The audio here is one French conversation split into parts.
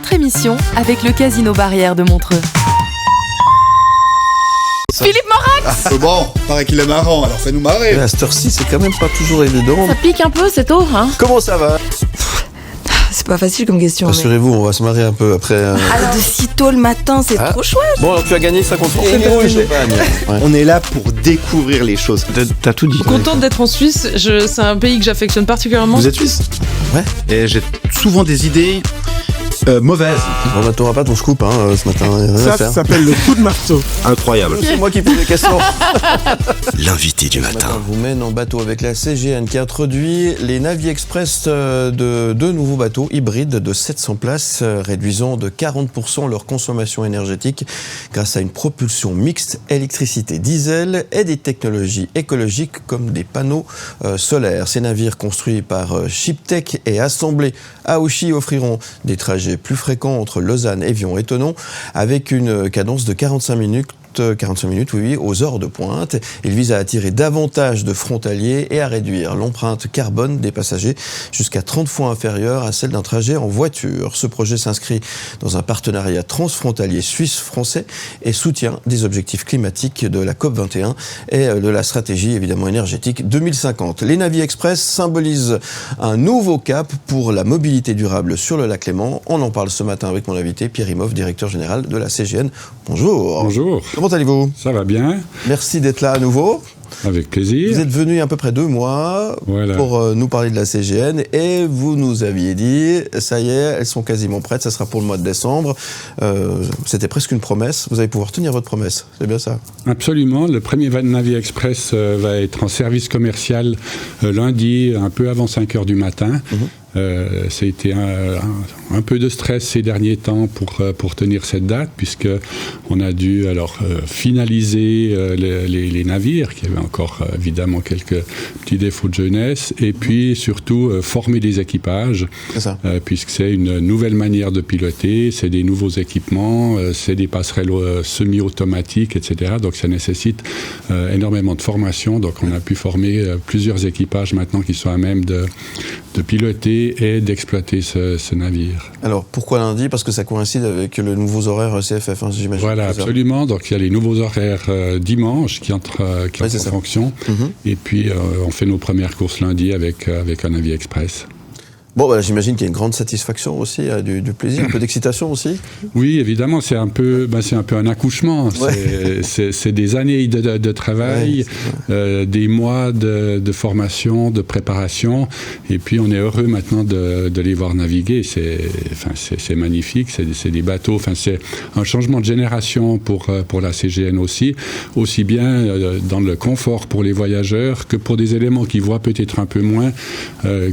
votre émission avec le Casino Barrière de Montreux. Philippe Morax. Bon, paraît qu'il est marrant, alors fais-nous marrer. À cette heure-ci, c'est quand même pas toujours évident. Ça pique un peu, c'est tôt, hein? Comment ça va? C'est pas facile comme question. Rassurez-vous, on va se marier un peu après. De si tôt le matin, c'est trop chouette. Bon, alors tu as gagné 50 francs. Et C'est champagne. Ouais. On est là pour découvrir les choses. T'as tout dit. Contente d'être en Suisse, c'est un pays que j'affectionne particulièrement. Vous êtes suisse? Ouais. Et j'ai souvent des idées mauvaises. On n'attendra pas ton scoop ce matin. Ça s'appelle le coup de marteau. Incroyable. C'est moi qui pose les questions. L'invité du Ce matin, on vous mène en bateau avec la CGN qui introduit les Navi Express de deux nouveaux bateaux hybrides de 700 places, réduisant de 40% leur consommation énergétique grâce à une propulsion mixte électricité-diesel et des technologies écologiques comme des panneaux solaires. Ces navires construits par Shiptech et assemblés à Ouchy offriront des trajets plus fréquents entre Lausanne, Évian et Thonon avec une cadence de 45 minutes, aux heures de pointe. Il vise à attirer davantage de frontaliers et à réduire l'empreinte carbone des passagers jusqu'à 30 fois inférieure à celle d'un trajet en voiture. Ce projet s'inscrit dans un partenariat transfrontalier suisse-français et soutient des objectifs climatiques de la COP21 et de la stratégie évidemment énergétique 2050. Les Navi Express symbolisent un nouveau cap pour la mobilité durable sur le lac Léman. On en parle ce matin avec mon invité Pierre Imhoff, directeur général de la CGN. Bonjour. Bonjour. Comment allez-vous? Ça va bien. Merci d'être là à nouveau. Avec plaisir. Vous êtes venu il y a à peu près 2 mois Voilà. pour nous parler de la CGN et vous nous aviez dit, ça y est, elles sont quasiment prêtes, ça sera pour le mois de décembre. C'était presque une promesse. Vous allez pouvoir tenir votre promesse, c'est bien ça? Absolument. Le premier Navi Express va être en service commercial lundi, un peu avant 5 heures du matin. Ça a été un peu de stress ces derniers temps pour tenir cette date, puisqu'on a dû finaliser les navires, qui avaient encore évidemment quelques petits défauts de jeunesse, et puis surtout former des équipages, puisque c'est une nouvelle manière de piloter, c'est des nouveaux équipements, c'est des passerelles semi-automatiques, etc. Donc ça nécessite énormément de formation. Donc on a pu former plusieurs équipages maintenant qui sont à même de piloter et d'exploiter ce navire. Alors, pourquoi lundi? Parce que ça coïncide avec le nouveau horaire CFF, j'imagine. Voilà, absolument. Donc, il y a les nouveaux horaires dimanche qui entrent en fonction. Et puis, on fait nos premières courses lundi avec un Navi Express. Bon, j'imagine qu'il y a une grande satisfaction aussi, du plaisir, un peu d'excitation aussi. Oui, évidemment, c'est un peu un accouchement. Ouais. C'est des années de travail, des mois de formation, de préparation, et puis on est heureux maintenant de les voir naviguer. C'est magnifique, c'est des bateaux. C'est un changement de génération pour la CGN aussi bien dans le confort pour les voyageurs que pour des éléments qui voient peut-être un peu moins,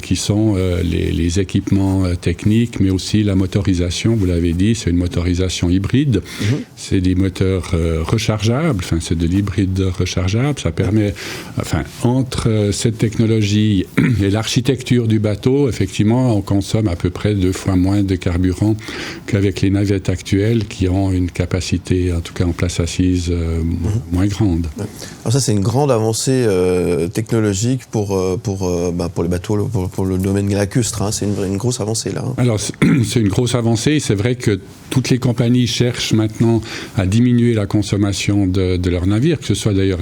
qui sont les équipements techniques, mais aussi la motorisation, vous l'avez dit, c'est une motorisation hybride. C'est des moteurs rechargeables, c'est de l'hybride rechargeable. Ça permet, entre cette technologie et l'architecture du bateau, effectivement, on consomme à peu près 2 fois moins de carburant qu'avec les navettes actuelles qui ont une capacité, en tout cas en place assise, moins grande. Alors ça, c'est une grande avancée technologique pour les bateaux, pour le domaine lacustre. C'est une grosse avancée là. Alors c'est une grosse avancée. C'est vrai que toutes les compagnies cherchent maintenant à diminuer la consommation de leurs navires, que ce soit d'ailleurs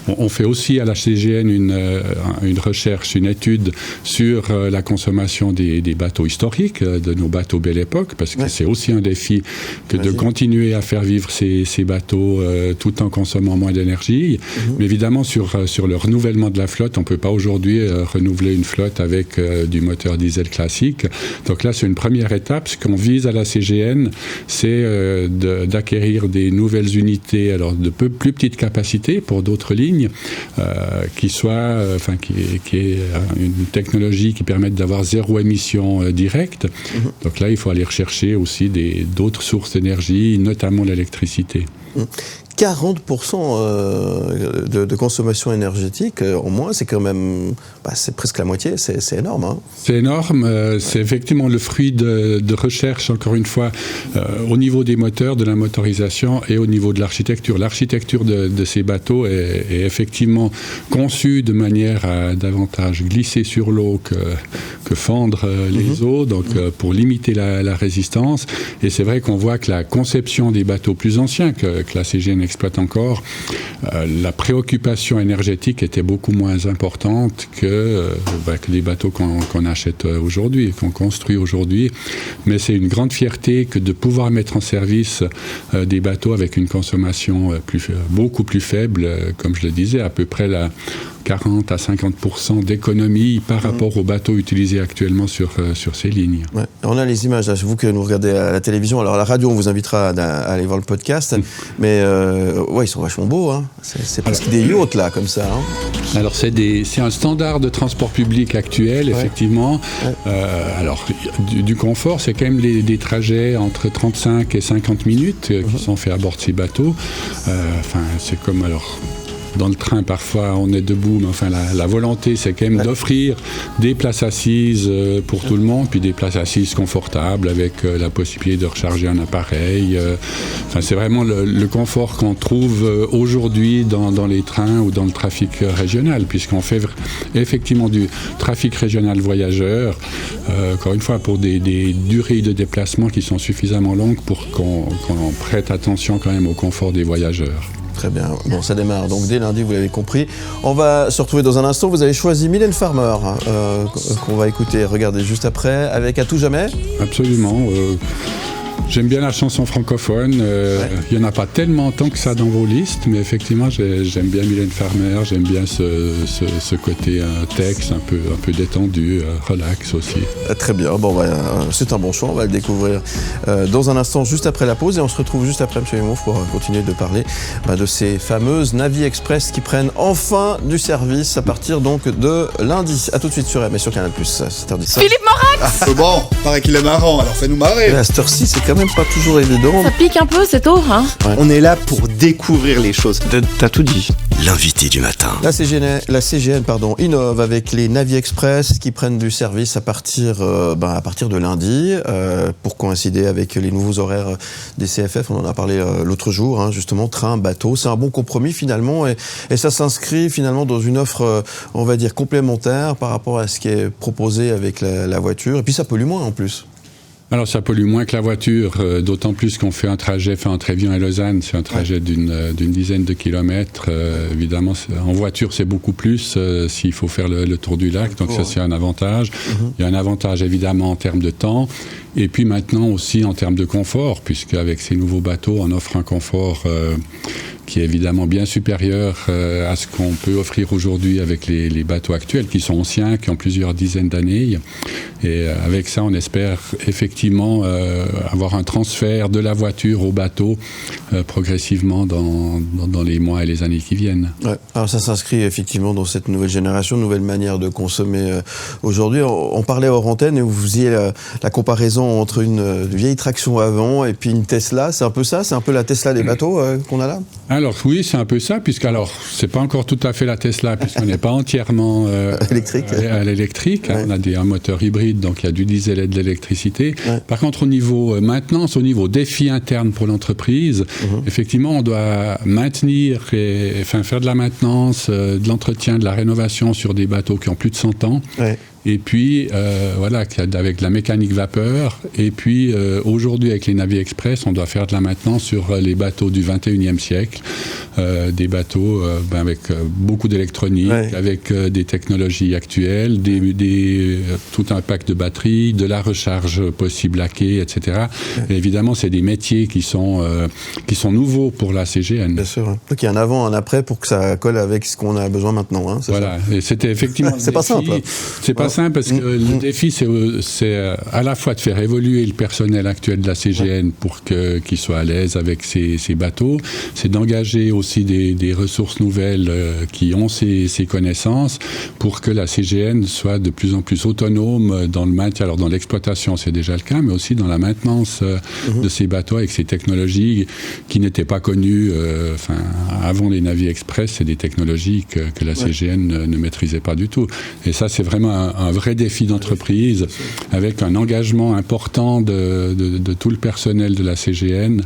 on fait aussi à la CGN une recherche, une étude sur la consommation des bateaux historiques, de nos bateaux Belle Époque, parce que c'est aussi un défi que de continuer à faire vivre ces bateaux tout en consommant moins d'énergie. Mais évidemment, sur le renouvellement de la flotte, on ne peut pas aujourd'hui renouveler une flotte avec du moteur diesel classique. Donc là, c'est une première étape. Ce qu'on vise à la CGN, c'est d'acquérir des nouvelles unités, alors de plus petite capacité pour d'autres lignes, qui est une technologie qui permette d'avoir 0 émission directe. Donc là, il faut aller rechercher aussi d'autres sources d'énergie, notamment l'électricité. 40% de consommation énergétique en moins, c'est quand même, c'est presque la moitié, c'est énorme. Hein. C'est énorme, c'est effectivement le fruit de recherche, encore une fois, au niveau des moteurs, de la motorisation et au niveau de l'architecture. L'architecture de ces bateaux est effectivement conçue de manière à davantage glisser sur l'eau que fendre les eaux, donc pour limiter la résistance. Et c'est vrai qu'on voit que la conception des bateaux plus anciens que la CGN exploite encore, la préoccupation énergétique était beaucoup moins importante que les bateaux qu'on achète aujourd'hui, qu'on construit aujourd'hui. Mais c'est une grande fierté que de pouvoir mettre en service des bateaux avec une consommation beaucoup plus faible, comme je le disais, à peu près 40 à 50% d'économie par rapport aux bateaux utilisés actuellement sur ces lignes. Ouais. On a les images, là, c'est vous que nous regardez à la télévision. Alors à la radio, on vous invitera à aller voir le podcast. Mais ils sont vachement beaux. Hein. C'est presque des yachts, là, comme ça. Hein. Alors c'est un standard de transport public actuel, effectivement. Ouais. Alors du confort, c'est quand même des trajets entre 35 et 50 minutes qui sont faits à bord de ces bateaux. C'est comme alors... Dans le train, parfois, on est debout, mais enfin, la volonté, c'est quand même d'offrir des places assises pour tout le monde, puis des places assises confortables avec la possibilité de recharger un appareil. C'est vraiment le confort qu'on trouve aujourd'hui dans les trains ou dans le trafic régional, puisqu'on fait effectivement du trafic régional voyageur, encore une fois, pour des durées de déplacement qui sont suffisamment longues pour qu'on prête attention quand même au confort des voyageurs. Très bien. Bon, ça démarre donc dès lundi, vous l'avez compris. On va se retrouver dans un instant. Vous avez choisi Mylène Farmer, qu'on va écouter et regarder juste après, avec À tout jamais. Absolument. J'aime bien la chanson francophone. Il n'y en a pas tellement tant que ça dans vos listes, mais effectivement, j'aime bien Mylène Farmer. J'aime bien ce côté texte un peu détendu, relax aussi. Très bien. Bon, c'est un bon choix. On va le découvrir dans un instant, juste après la pause. Et on se retrouve juste après, M. Humour, pour continuer de parler de ces fameuses Navi Express qui prennent enfin du service à partir donc de lundi. A tout de suite sur M et sur Canal+. Philippe Morax. Bon, paraît qu'il est marrant, alors fais-nous marrer. À cette heure-ci, c'est quand même pas toujours évident. Ça pique un peu, c'est tôt, hein. Ouais. On est là pour découvrir les choses. T'as tout dit. L'invité du matin. La CGN innove avec les Navi Express qui prennent du service à partir de lundi pour coïncider avec les nouveaux horaires des CFF. On en a parlé l'autre jour, hein, justement, train, bateau. C'est un bon compromis finalement et ça s'inscrit finalement dans une offre, on va dire, complémentaire par rapport à ce qui est proposé avec la voiture. Et puis ça pollue moins en plus. Alors ça pollue moins que la voiture, d'autant plus qu'on fait un trajet entre Trévian et Lausanne, c'est un trajet d'une dizaine de kilomètres. Évidemment, en voiture c'est beaucoup plus s'il faut faire le tour du lac, donc ça c'est un avantage. Il y a un avantage évidemment en termes de temps, et puis maintenant aussi en termes de confort, puisque avec ces nouveaux bateaux on offre un confort qui est évidemment bien supérieur à ce qu'on peut offrir aujourd'hui avec les bateaux actuels, qui sont anciens, qui ont plusieurs dizaines d'années. Et avec ça, on espère effectivement avoir un transfert de la voiture au bateau progressivement dans les mois et les années qui viennent. Ouais. Alors ça s'inscrit effectivement dans cette nouvelle génération, nouvelle manière de consommer aujourd'hui. On parlait hors antenne et vous faisiez la comparaison entre une vieille traction avant et puis une Tesla. C'est un peu ça? C'est un peu la Tesla des bateaux qu'on a là? Alors oui, c'est un peu ça, c'est pas encore tout à fait la Tesla, puisqu'on n'est pas entièrement électrique. À l'électrique. Ouais. On a un moteur hybride, donc il y a du diesel et de l'électricité. Ouais. Par contre, au niveau maintenance, au niveau défi interne pour l'entreprise, effectivement, on doit maintenir faire de la maintenance, de l'entretien, de la rénovation sur des bateaux qui ont plus de 100 ans. Ouais. Et puis, avec la mécanique vapeur. Et puis, aujourd'hui, avec les Navi Express, on doit faire de la maintenance sur les bateaux du 21e siècle. Des bateaux avec beaucoup d'électronique, avec des technologies actuelles, tout un pack de batteries, de la recharge possible à quai, etc. Et évidemment, c'est des métiers qui sont nouveaux pour la CGN. Bien sûr. Donc, il y a un avant, un après pour que ça colle avec ce qu'on a besoin maintenant. Hein, voilà. Ça. Et c'était effectivement c'est pas simple. C'est pas simple parce que le défi, c'est à la fois de faire évoluer le personnel actuel de la CGN pour qu'il soit à l'aise avec ces bateaux, c'est d'engager aussi des ressources nouvelles qui ont ces connaissances pour que la CGN soit de plus en plus autonome dans le maintien. Alors dans l'exploitation, c'est déjà le cas, mais aussi dans la maintenance de ces bateaux avec ces technologies qui n'étaient pas connues. Avant les navires express, c'est des technologies que la CGN ne maîtrisait pas du tout. Et ça, c'est vraiment un vrai défi d'entreprise avec un engagement important de tout le personnel de la CGN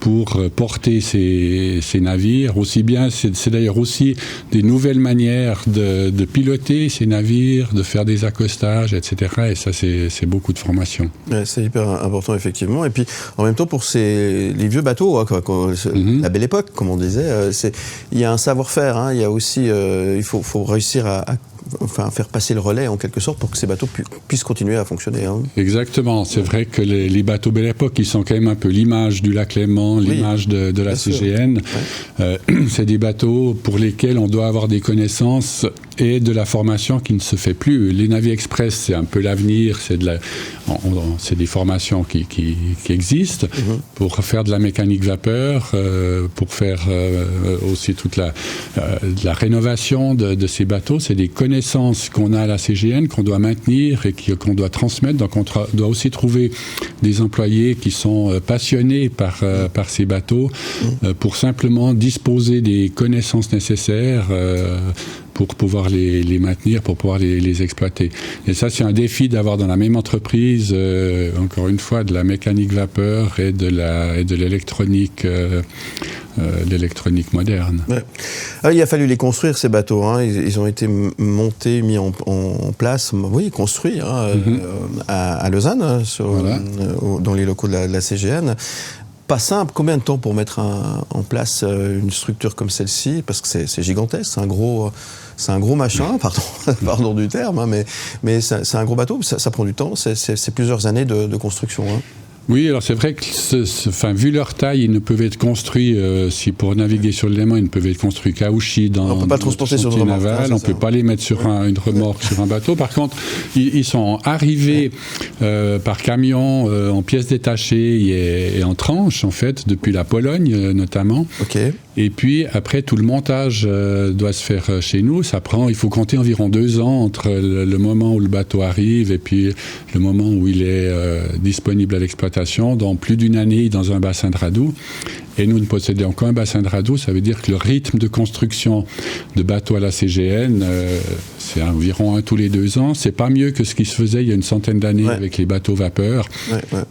pour porter ces navires. Aussi bien, c'est d'ailleurs aussi des nouvelles manières de piloter ces navires, de faire des accostages, etc. Et ça, c'est beaucoup de formation. Ouais, c'est hyper important, effectivement. Et puis, en même temps, pour les vieux bateaux, la belle époque, comme on disait, il y a un savoir-faire. Hein, il y a aussi, il faut réussir à faire passer le relais en quelque sorte pour que ces bateaux puissent continuer à fonctionner. Hein. Exactement. C'est vrai que les bateaux Belle Époque, ils sont quand même un peu l'image du lac Léman, l'image de la CGN. C'est des bateaux pour lesquels on doit avoir des connaissances et de la formation qui ne se fait plus. Les navires express, c'est un peu l'avenir. C'est des formations qui existent pour faire de la mécanique vapeur, pour faire aussi toute la rénovation de ces bateaux. C'est des connaissances qu'on a à la CGN, qu'on doit maintenir et qu'on doit transmettre. Donc on doit aussi trouver des employés qui sont passionnés par ces bateaux pour simplement disposer des connaissances nécessaires pour pouvoir les maintenir, pour pouvoir les exploiter. Et ça, c'est un défi d'avoir dans la même entreprise, encore une fois, de la mécanique vapeur et de l'électronique l'électronique moderne. Ouais. Alors, il a fallu les construire, ces bateaux. Hein. Ils ont été montés, mis en place, construits à Lausanne, dans les locaux de la CGN. Pas simple. Combien de temps pour mettre en place une structure comme celle-ci? Parce que c'est gigantesque, c'est un gros machin, pardon du terme, hein, mais c'est un gros bateau, ça prend du temps, c'est plusieurs années de construction. Hein. Oui, alors c'est vrai que, vu leur taille, ils ne peuvent être construits, si pour naviguer sur le Léman, ils ne peuvent être construits qu'à Ouchy dans on peut pas le transporter sur une remorque, naval, on ne peut pas les mettre sur une remorque, sur un bateau. Par contre, ils sont arrivés par camion, en pièces détachées et en tranches, en fait, depuis la Pologne notamment. Okay. Et puis après, tout le montage doit se faire chez nous. Il faut compter environ 2 ans entre le moment où le bateau arrive et puis le moment où il est disponible à l'exploitation. Dans plus d'une année dans un bassin de radoux. Et nous ne possédons qu'un bassin de radoux. Ça veut dire que le rythme de construction de bateaux à la CGN, c'est environ 1 tous les 2 ans. C'est pas mieux que ce qui se faisait il y a une centaine d'années avec les bateaux vapeur,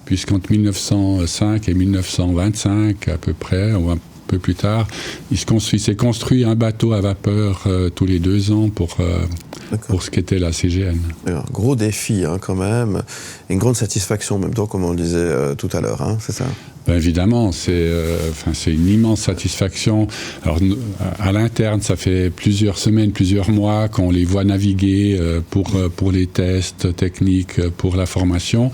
puisqu'entre 1905 et 1925 à peu près, ou un peu plus tard, il s'est construit un bateau à vapeur tous les 2 ans pour ce qu'était la CGN. Gros défi quand même, une grande satisfaction en même temps, comme on le disait tout à l'heure, hein, c'est ça? Évidemment, c'est une immense satisfaction. Alors, à l'interne, ça fait plusieurs semaines, plusieurs mois qu'on les voit naviguer pour les tests techniques, pour la formation.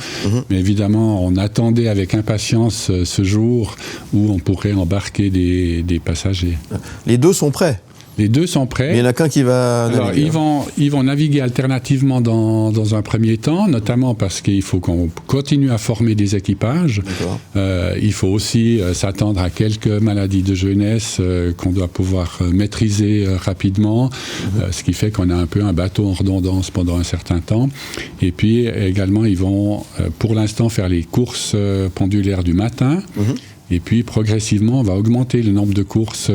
Mais évidemment, on attendait avec impatience ce jour où on pourrait embarquer des passagers. Les 2 sont prêts? Les 2 sont prêts. Mais il n'y en a qu'un qui va naviguer. Alors, ils vont naviguer alternativement dans un premier temps, notamment parce qu'il faut qu'on continue à former des équipages. Il faut aussi s'attendre à quelques maladies de jeunesse qu'on doit pouvoir maîtriser rapidement, ce qui fait qu'on a un peu un bateau en redondance pendant un certain temps. Et puis également, ils vont pour l'instant faire les courses pendulaires du matin. Et puis, progressivement, on va augmenter le nombre de courses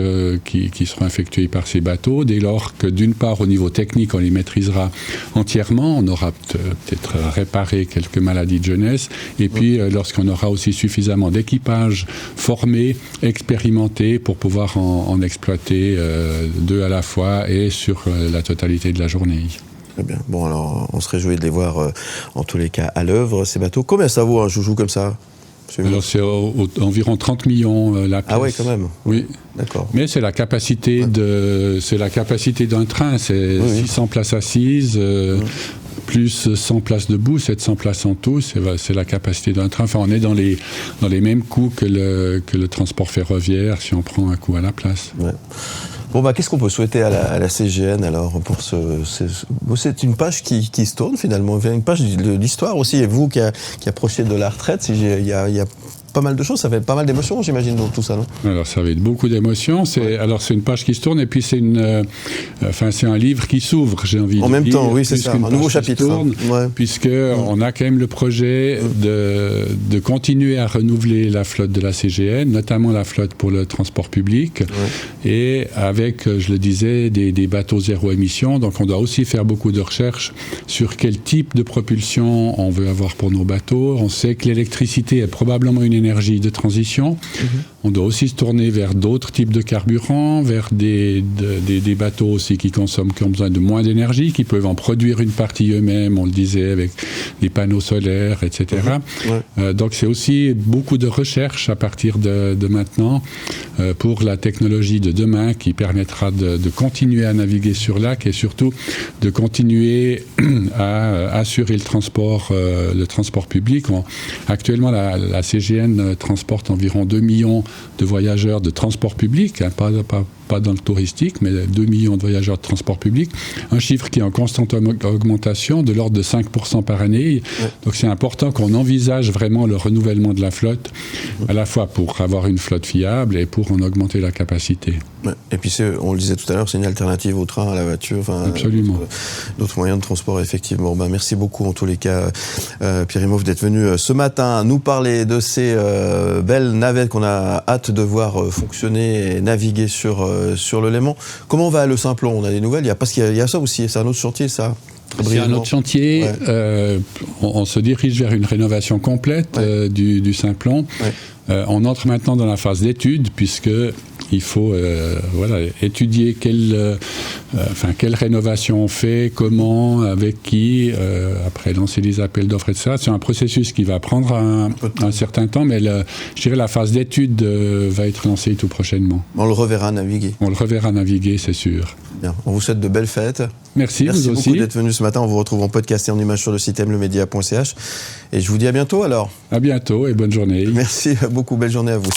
qui seront effectuées par ces bateaux, dès lors que, d'une part, au niveau technique, on les maîtrisera entièrement. On aura peut-être réparé quelques maladies de jeunesse. Et puis, lorsqu'on aura aussi suffisamment d'équipages formés, expérimentés, pour pouvoir en exploiter 2 à la fois et sur la totalité de la journée. Très bien. Bon, alors, on se réjouit de les voir, en tous les cas, à l'œuvre, ces bateaux. Combien ça vaut un joujou comme ça? Alors c'est environ 30 millions la pièce. Ah oui, quand même. Oui. D'accord. Mais c'est la capacité d'un train, c'est 600 places assises, plus 100 places debout, 700 places en tout, c'est la capacité d'un train. Enfin, on est dans les mêmes coûts que le transport ferroviaire si on prend un coût à la place. Ouais. Bon, qu'est-ce qu'on peut souhaiter à la CGN alors pour c'est une page qui se tourne finalement, une page de l'histoire aussi. Et vous qui approchez de la retraite, il y a pas mal de choses, ça fait pas mal d'émotions, j'imagine, dans tout ça, non? Alors, ça va être beaucoup d'émotions. Alors, c'est une page qui se tourne et puis c'est c'est un livre qui s'ouvre, j'ai envie de dire. En même temps, oui, c'est ça, un nouveau chapitre. Puisque on a quand même le projet de continuer à renouveler la flotte de la CGN, notamment la flotte pour le transport public, et avec, je le disais, des bateaux zéro émission. Donc, on doit aussi faire beaucoup de recherches sur quel type de propulsion on veut avoir pour nos bateaux. On sait que l'électricité est probablement une énergie de transition. On doit aussi se tourner vers d'autres types de carburants, vers des bateaux aussi qui ont besoin de moins d'énergie, qui peuvent en produire une partie eux-mêmes, on le disait, avec des panneaux solaires, etc. Donc c'est aussi beaucoup de recherche à partir de maintenant pour la technologie de demain qui permettra de continuer à naviguer sur lac et surtout de continuer à assurer le transport public. Actuellement, la CGN transporte environ 2 millions de voyageurs de transport public, pas dans le touristique, mais 2 millions de voyageurs de transport public, un chiffre qui est en constante augmentation de l'ordre de 5% par année. Donc c'est important qu'on envisage vraiment le renouvellement de la flotte, à la fois pour avoir une flotte fiable et pour en augmenter la capacité. Et puis on le disait tout à l'heure, c'est une alternative au train, à la voiture, absolument. D'autres moyens de transport, effectivement. Merci beaucoup en tous les cas, Pierre Imhoff, d'être venu ce matin nous parler de ces belles navettes qu'on a hâte de voir fonctionner et naviguer sur le Léman. Comment va le Simplon? On a des nouvelles? Parce qu'il y a ça aussi, c'est un autre chantier, ça. C'est un autre chantier. On se dirige vers une rénovation complète du Simplon. On entre maintenant dans la phase d'étude, puisque il faut étudier quelle rénovation on fait, comment, avec qui, après lancer les appels d'offres, etc. C'est un processus qui va prendre un certain temps, mais je dirais la phase d'étude va être lancée tout prochainement. On le reverra naviguer. On le reverra naviguer, c'est sûr. Bien. On vous souhaite de belles fêtes. Merci vous aussi. Beaucoup d'être venu ce matin. On vous retrouve en podcast et en image sur le site mlemedia.ch. Et je vous dis à bientôt alors. À bientôt et bonne journée. Merci beaucoup, belle journée à vous.